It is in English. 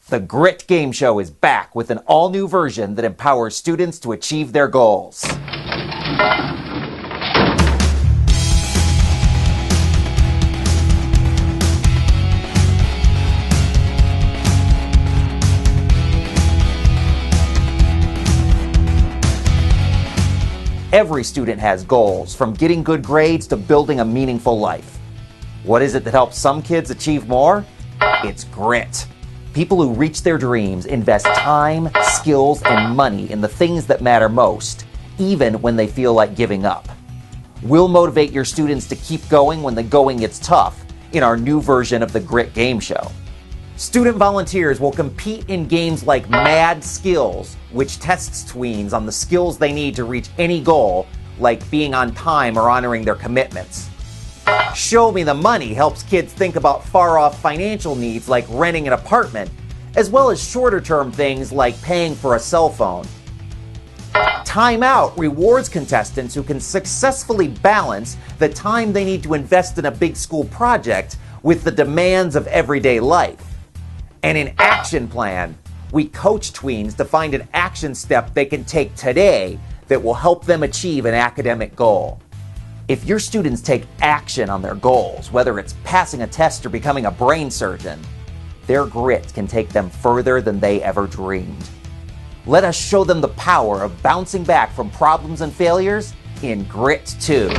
The Grit Game Show is back with an all-new version that empowers students to achieve their goals. Every student has goals, from getting good grades to building a meaningful life. What is it that helps some kids achieve more? It's grit. People who reach their dreams invest time, skills, and money in the things that matter most, even when they feel like giving up. We'll motivate your students to keep going when the going gets tough in our new version of the Grit Game Show. Student volunteers will compete in games like Mad Skills, which tests tweens on the skills they need to reach any goal, like being on time or honoring their commitments. Show Me the Money helps kids think about far-off financial needs like renting an apartment, as well as shorter-term things like paying for a cell phone. Time Out rewards contestants who can successfully balance the time they need to invest in a big school project with the demands of everyday life. And in Action Plan, we coach tweens to find an action step they can take today that will help them achieve an academic goal. If your students take action on their goals, whether it's passing a test or becoming a brain surgeon, their grit can take them further than they ever dreamed. Let us show them the power of bouncing back from problems and failures in Grit 2.